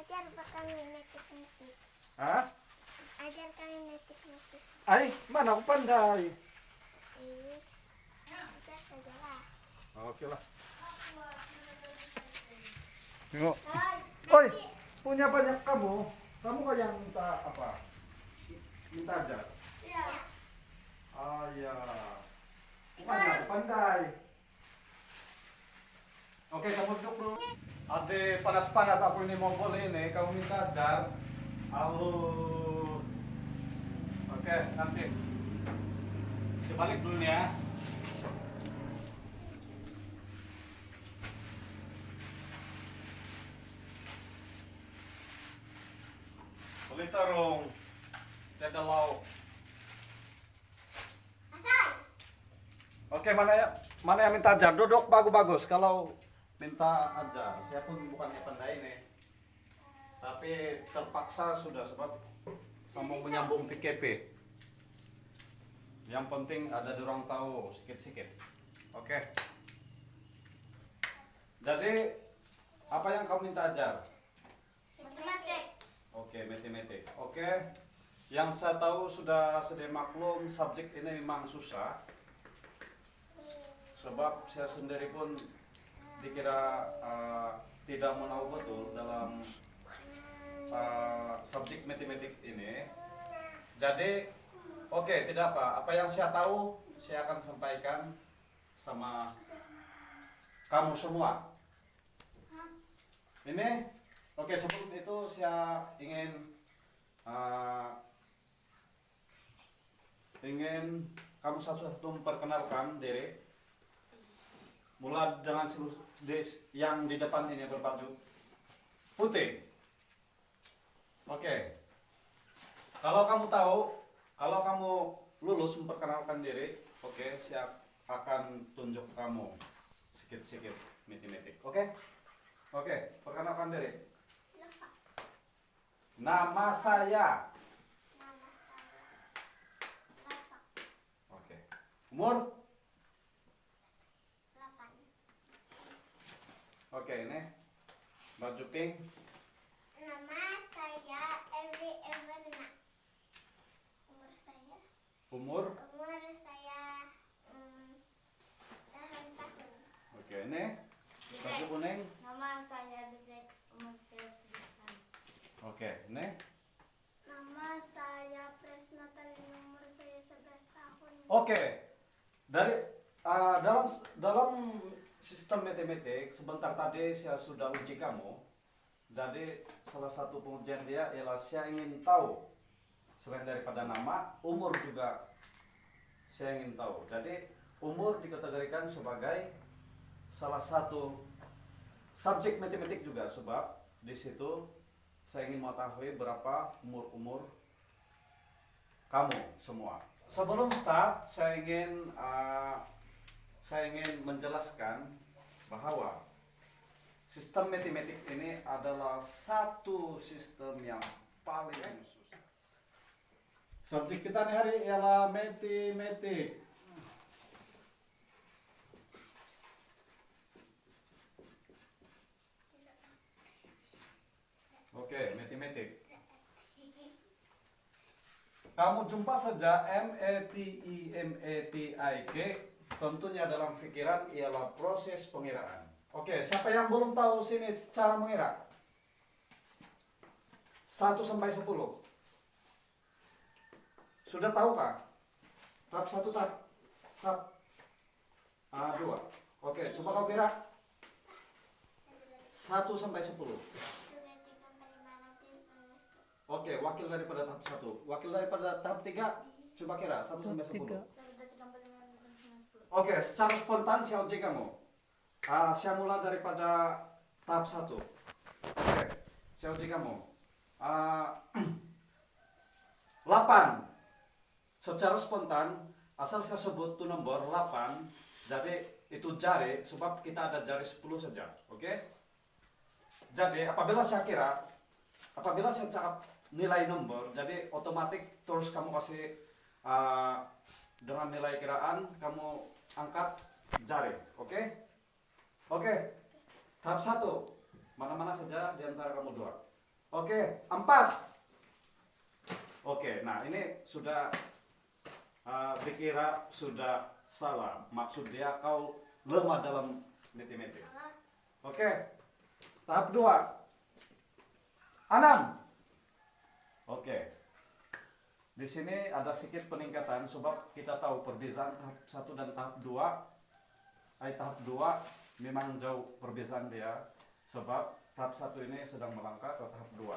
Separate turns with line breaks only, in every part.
Ajar kami metik-metik.
Hah?
Ajar kami metik-metik.
Ay, mana aku pandai.
Is. Ajar sajalah.
Oke lah. Tengok.
Hai.
Oi, punya banyak kamu. Kamu kok yang minta apa? Minta aja.
Iya.
Ah ya. Mana aku pandai. Oke, kamu duduk dulu. Ade panas-panas aku ini mau boleh ini, kamu minta ajar. Halo. Oke, nanti. Sebalik dulu nih ya. Boleh tarung. Tidak lauk.
Asal.
Oke, mana yang minta ajar? Duduk bagus-bagus. Kalau minta ajar, saya pun bukannya pandai nih. Tapi terpaksa sudah sebab sambung menyambung PKP. Yang penting ada dorong tahu sikit-sikit. Oke. Jadi apa yang kamu minta ajar?
Matematik.
Oke, matematik. Oke. Yang saya tahu sudah sedia maklum subjek ini memang susah. Sebab saya sendiri pun dikira tidak menahu betul dalam subjek matematik ini. Jadi, oke, tidak apa. Apa yang saya tahu, saya akan sampaikan sama kamu semua. Ini, oke, sebelum itu saya ingin kamu satu-satu memperkenalkan diri. Mulai dengan yang di depan ini berbaju putih. Oke. Kalau kamu tahu, kalau kamu lulus memperkenalkan diri, oke, saya akan tunjuk kamu sikit-sikit matematik. Oke? Oke, perkenalkan diri. Nama saya.
Nama saya. Rafa.
Oke. Umur?
8.
Oke, ini baju pink.
Nama saya Evi Everna. Umur saya.
Umur?
Umur saya 8 tahun.
Oke, ini baju kuning.
Nama saya Dex. Umur saya 11 tahun.
Oke, ini.
Nama saya Presnatali. Umur saya 11 tahun.
Oke. Dari dalam sistem matematik sebentar tadi saya sudah uji kamu. Jadi salah satu pengujian dia ialah saya ingin tahu selain daripada nama, umur juga saya ingin tahu. Jadi umur dikategorikan sebagai salah satu subjek matematik juga sebab di situ saya ingin mengetahui berapa umur kamu semua. Sebelum start saya ingin menjelaskan bahwa sistem matematik ini adalah satu sistem yang paling susah. Subjek kita nih hari ialah matematik. Oke, matematik. Kamu jumpa saja matematik, tentunya dalam pikiran ialah proses pengiraan. Oke, siapa yang belum tahu sini cara mengira? 1 sampai 10. Sudah tahukah? Tahap 1, tahap 2. Oke, coba kau kira 1 sampai 10. Oke, wakil daripada tahap 1. Wakil daripada tahap 3, coba kira 1 sampai 10. Oke, secara spontan saya uji kamu. Saya mulai daripada tahap 1. Oke, saya uji kamu. 8. Secara spontan, asal saya sebut tuh nomor 8, jadi itu jari, sebab kita ada jari 10 saja. Oke? Jadi apabila saya cakap nilai nomor, jadi otomatis terus kamu kasih dengan nilai kiraan, kamu angkat jari. Oke? Oke. Tahap 1. Mana-mana saja di antara kamu dua. Oke, 4. Oke, nah ini sudah dikira sudah salah. Maksud dia kau lemah dalam matematik. Oke, tahap 2. 6. Oke. Di sini ada sedikit peningkatan sebab kita tahu perbedaan tahap 1 dan tahap 2. Tahap 2 memang jauh perbedaan dia sebab tahap 1 ini sedang melangkah ke tahap 2.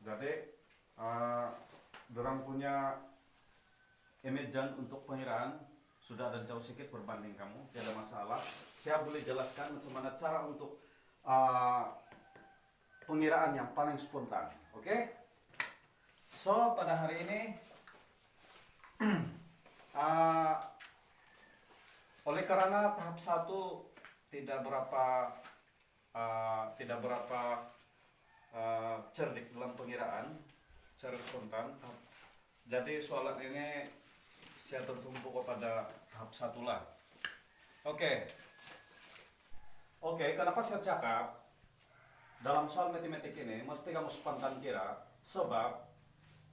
Jadi dorang punya emergen untuk pengiraan sudah ada jauh sedikit berbanding kamu, tidak ada masalah. Saya boleh jelaskan macam mana cara untuk pengiraan yang paling spontan. Oke? So pada hari ini oleh karena tahap 1 tidak berapa cerdik dalam pengiraan secara spontan, jadi soalan ini saya tertumpu kepada tahap 1 lah. Oke, kenapa saya cakap dalam soal matematik ini mesti kamu spontan kira, sebab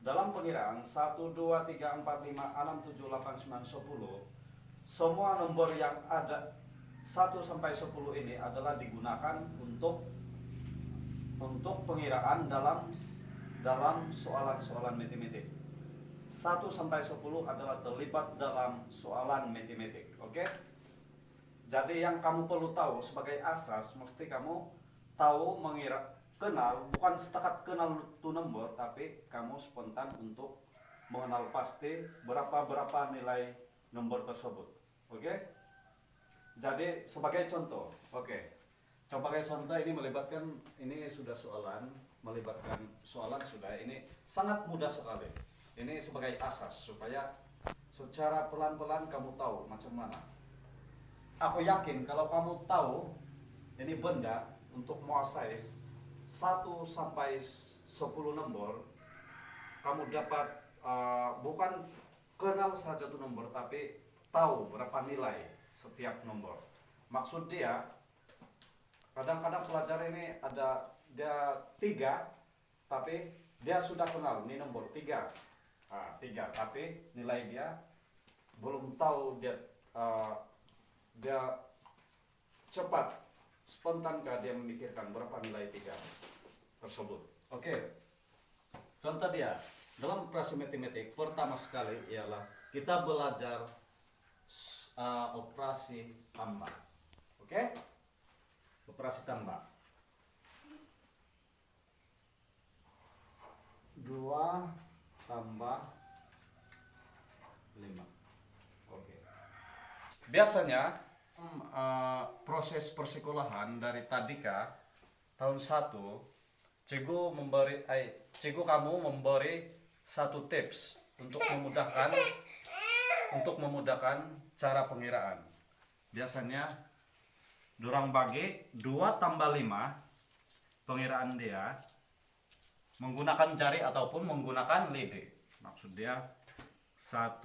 dalam pengiraan 1, 2, 3, 4, 5, 6, 7, 8, 9, 10 semua nomor yang ada 1 sampai 10 ini adalah digunakan untuk pengiraan dalam soalan-soalan matematik. 1 sampai 10 adalah terlibat dalam soalan matematik. Oke? Jadi yang kamu perlu tahu sebagai asas, mesti kamu tahu kenal, bukan setakat kenal tuh nomor, tapi kamu spontan untuk mengenal pasti berapa nilai nomor tersebut. Oke? Jadi sebagai contoh, sebagai contoh ini melibatkan, ini sudah soalan, melibatkan soalan sudah, ini sangat mudah sekali. Ini sebagai asas supaya secara pelan-pelan kamu tahu macam mana. Aku yakin kalau kamu tahu ini benda untuk menguasai 1 sampai 10 nomor, kamu dapat bukan kenal saja tuh nomor, tapi tahu berapa nilai setiap nomor. Maksud dia, kadang-kadang pelajar ini ada dia 3, tapi dia sudah kenal ini nomor 3, 3, tapi nilai dia belum tahu, dia cepat, spontankah dia memikirkan berapa nilai 3 tersebut. Oke, contoh dia dalam operasi matematik pertama sekali ialah kita belajar operasi tambah. Oke? Operasi tambah 2 tambah 5. Oke. Biasanya proses persekolahan dari tadika tahun 1, cikgu kamu memberi satu tips untuk memudahkan cara pengiraan. Biasanya dorang bagi 2 tambah 5 pengiraan dia menggunakan jari ataupun menggunakan lidi. Maksud dia 1,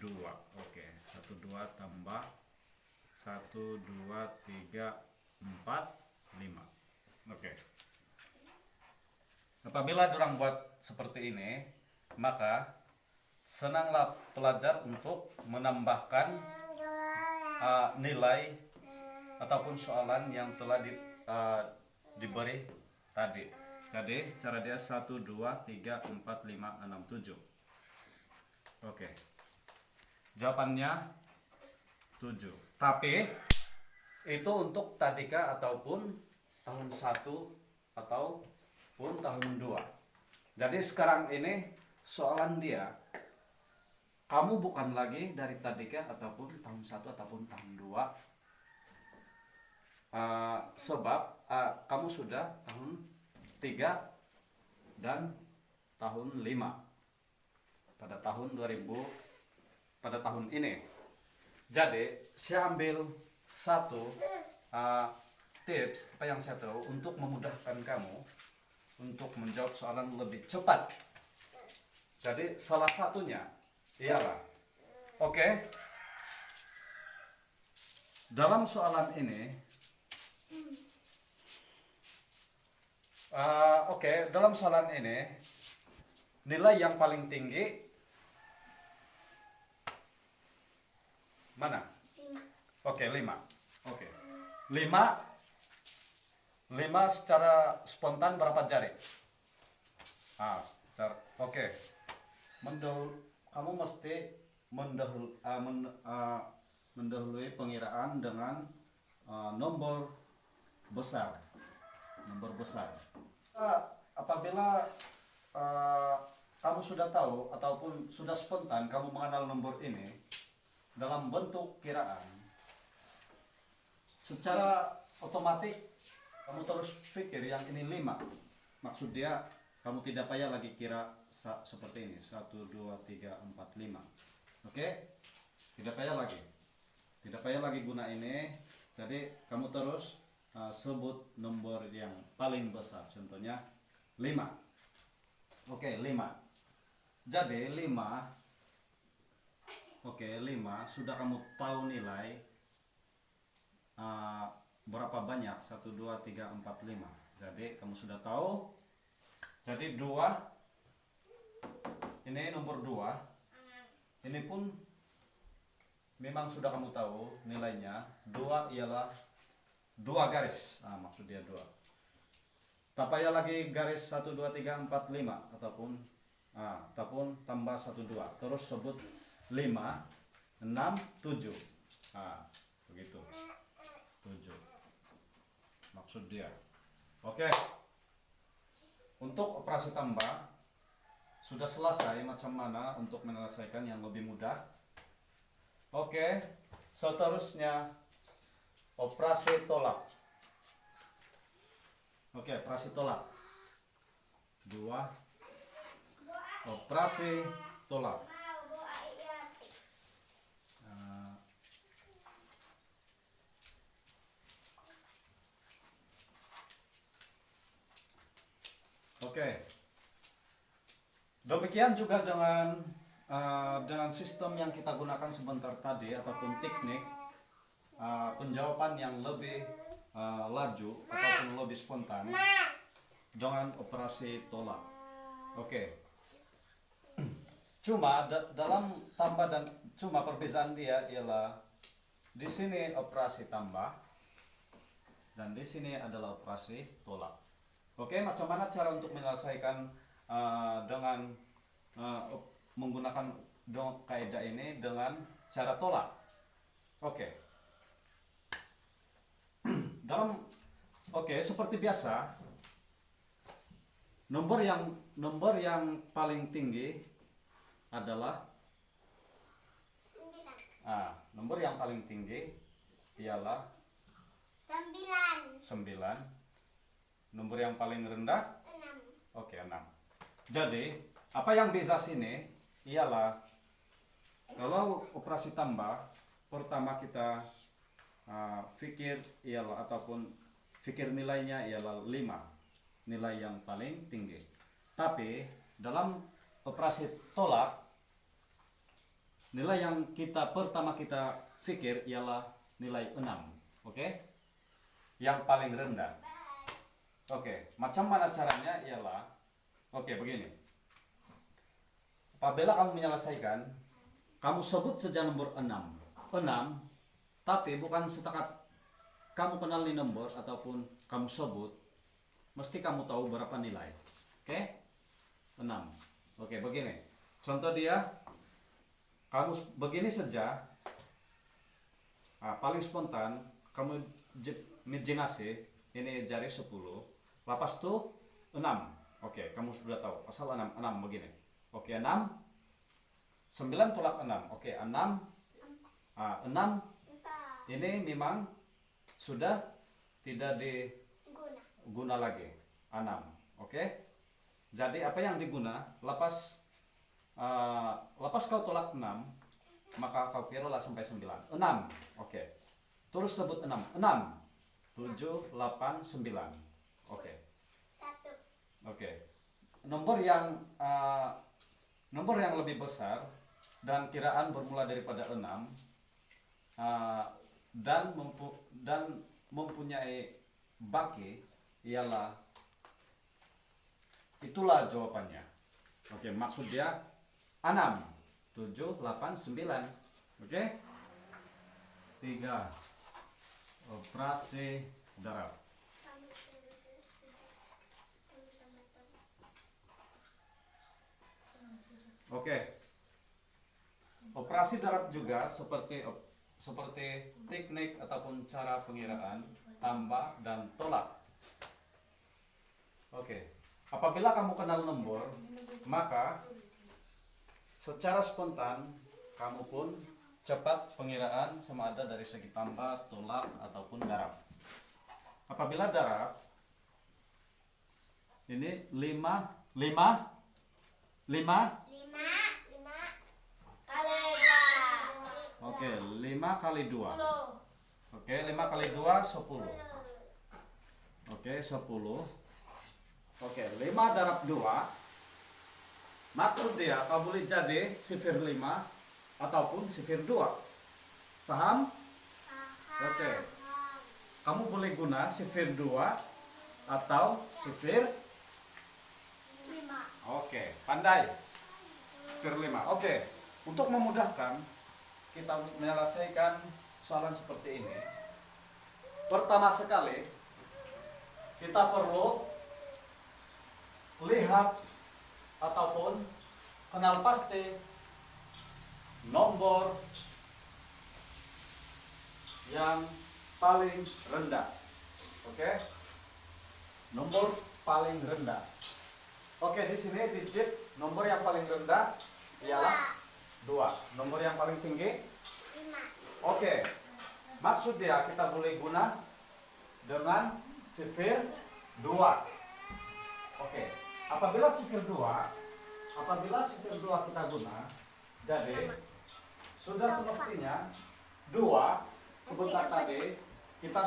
2. Oke, 1, 2 tambah 1, 2, 3, 4, 5. Oke. Apabila dorang buat seperti ini, maka senanglah pelajar untuk menambahkan nilai ataupun soalan yang telah diberi tadi. Jadi cara dia 1, 2, 3, 4, 5, 6, 7. Oke. Jawabannya 7. Tapi itu untuk tadika ataupun tahun 1 ataupun tahun 2. Jadi sekarang ini soalan dia, kamu bukan lagi dari tadika ataupun tahun 1 ataupun tahun 2, sebab kamu sudah tahun 3 dan tahun 5 pada tahun 2000, pada tahun ini. Jadi saya ambil satu tips apa yang saya tahu untuk memudahkan kamu untuk menjawab soalan lebih cepat. Jadi salah satunya ialah, dalam soalan ini Oke, dalam soalan ini nilai yang paling tinggi mana?
5.
Oke, 5. Oke. 5 secara spontan berapa jari? Oke. Kamu mesti mendahului pengiraan dengan nomor besar. Nomor besar. Apabila kamu sudah tahu ataupun sudah spontan kamu mengenal nomor ini dalam bentuk kiraan, secara otomatis kamu terus pikir yang ini 5. Maksud dia kamu tidak payah lagi kira seperti ini 1, 2, 3, 4, 5. Oke? Tidak payah lagi. Tidak payah lagi guna ini. Jadi kamu terus sebut nomor yang paling besar. Contohnya 5. Oke, 5. Jadi 5. Oke, 5 sudah kamu tahu nilai berapa banyak? 1, 2, 3, 4, 5. Jadi kamu sudah tahu. Jadi 2. Ini nomor 2. Ini pun memang sudah kamu tahu nilainya. 2 ialah 2 garis. Maksud dia 2. Tak payah lagi garis 1, 2, 3, 4, 5 ataupun tambah 1, 2. Terus sebut 5, 6, 7. Begitu. 7. Maksud dia. Oke. Untuk operasi tambah sudah selesai. Macam mana untuk menyelesaikan yang lebih mudah? Oke. Seterusnya operasi tolak. Oke, operasi tolak. 2. Operasi tolak. Oke. Demikian juga dengan sistem yang kita gunakan sebentar tadi ataupun teknik penjawaban yang lebih laju ataupun lebih spontan dengan operasi tolak. Oke. Cuma dalam tambah dan cuma perbedaan dia ialah di sini operasi tambah dan di sini adalah operasi tolak. Oke, macam mana cara untuk menyelesaikan dengan menggunakan kaidah ini dengan cara tolak? Oke. Seperti biasa, nomor yang paling tinggi adalah
9.
Nomor yang paling tinggi ialah
9.
9. Nomor yang paling rendah
6.
Oke, 6. Jadi, apa yang beza sini ialah kalau operasi tambah, pertama kita fikir ialah ataupun fikir nilainya ialah 5, nilai yang paling tinggi. Tapi dalam operasi tolak, nilai yang pertama kita fikir ialah nilai 6, oke? Yang paling rendah. Oke, macam mana caranya ialah begini. Apabila kamu menyelesaikan, kamu sebut saja nomor 6. 6, tapi bukan setakat kamu kenali nomor ataupun kamu sebut, mesti kamu tahu berapa nilai. Oke? 6. Oke, begini. Contoh dia, kamu begini saja, paling spontan, kamu imajinasi, ini jari 10, lepas itu 6. Oke, kamu sudah tahu, asal 6 begini. Oke, 6, 9 tolak 6. Oke, 6, 6, ini memang sudah tidak diguna lagi, 6. Oke, jadi apa yang diguna, lepas kau tolak 6, maka kau kiralah sampai 9. 6, oke. Terus sebut 6, 7, 8, 9. Oke.
1.
Oke. Nomor yang lebih besar dan kiraan bermula daripada 6 dan mempunyai baki ialah Itulah jawabannya. Oke, maksud dia 6, 7, 8, 9. Oke? 3. Operasi darab. Oke. Operasi darab juga seperti teknik ataupun cara pengiraan tambah dan tolak. Oke. Apabila kamu kenal nomor, maka secara spontan kamu pun cepat pengiraan sama ada dari segi tambah, tolak ataupun darab. Apabila darab ini 5
kali 2.
Oke, 5 kali 2. Oke, 5 kali 2 10. Oke, 10. Oke, 5 darab 2. Maksud dia kamu boleh jadi sifir 5 ataupun sifir 2. Paham? Oke. Kamu boleh guna sifir 2 atau sifir
5.
Oke, pandai. Sifir 5. Oke, untuk memudahkan kita menyelesaikan soalan seperti ini. Pertama sekali, kita perlu lihat ataupun kenal pasti nomor yang paling rendah. Oke? Nomor paling rendah. Oke, di sini digit nomor yang paling rendah ialah 2. Nomor yang paling tinggi
5.
Oke. Maksud dia kita boleh guna dengan sifir 2. Oke. Apabila sifir 2 kita guna, jadi sudah semestinya 2 sebentar tadi kita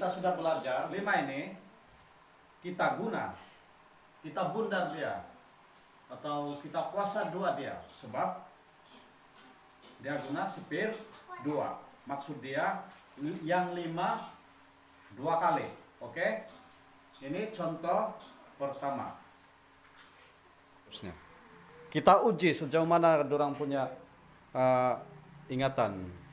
sudah belajar 5 ini kita guna, kita bundar dia atau kita kuasa 2 dia, sebab dia guna sifir 2. Maksud dia yang 5 2 kali. Oke? Ini contoh pertama. Kita uji sejauh mana dorang punya ingatan.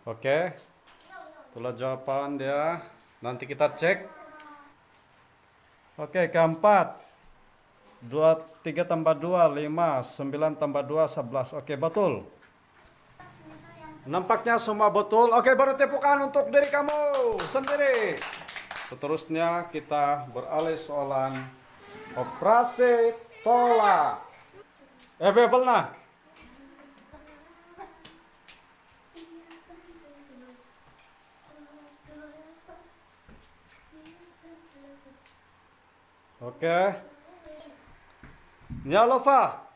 Oke, itulah jawaban dia. Nanti kita cek. Oke, keempat. 3 tambah 2, 5. 9 tambah 2, 11. Oke, betul. Nampaknya semua betul. Oke, baru tepukan untuk diri kamu sendiri. Seterusnya kita beralih soalan operasi tolak. Evelna. Oke. Nyalova.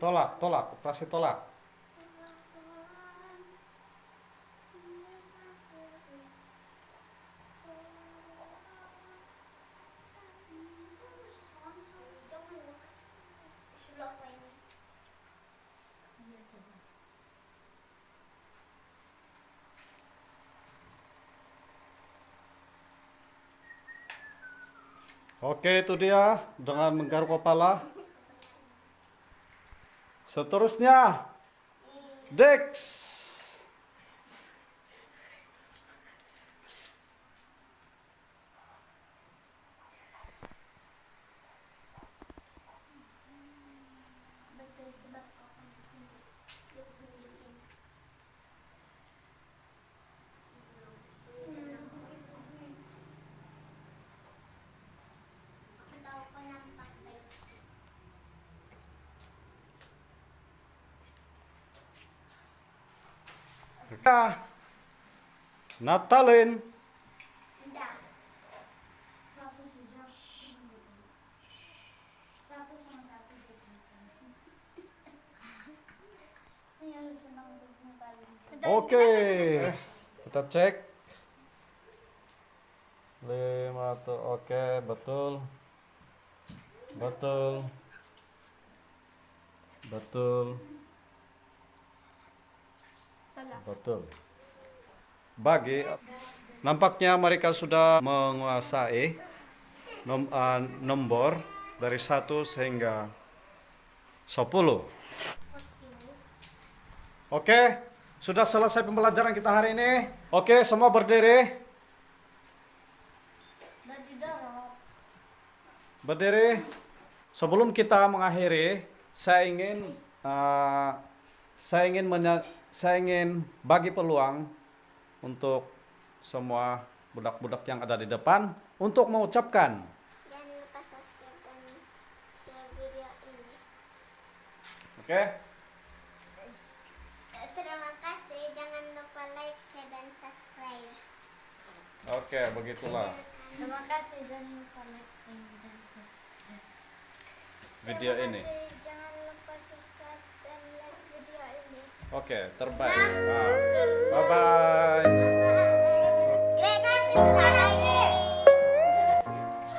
Tolak, operasi tolak. Oke, itu dia dengan menggaruk kepala. Seterusnya, Dex. Natalin.
Tidak. Satu sudah. Satu sama satu jadi. Ini yang senang terus paling.
Oke. Kita cek. 5 tuh. Oke, betul. Betul. Betul.
Salah.
Betul. Bagi nampaknya mereka sudah menguasai nomor dari 1 sehingga 10. Oke, sudah selesai pembelajaran kita hari ini. Oke, semua berdiri.
Baju darah.
Berdiri. Sebelum kita mengakhiri, saya ingin bagi peluang untuk semua budak-budak yang ada di depan untuk mengucapkan.
Jangan lupa subscribe dan share video ini.
Oke?
Terima kasih. Jangan lupa like, share, dan subscribe.
Oke, begitulah
Terima kasih. Jangan lupa like, share, dan subscribe.
video ini.
Jangan lupa subscribe dan like video ini.
Oke, terbaik. Bye bye.
Terima kasih.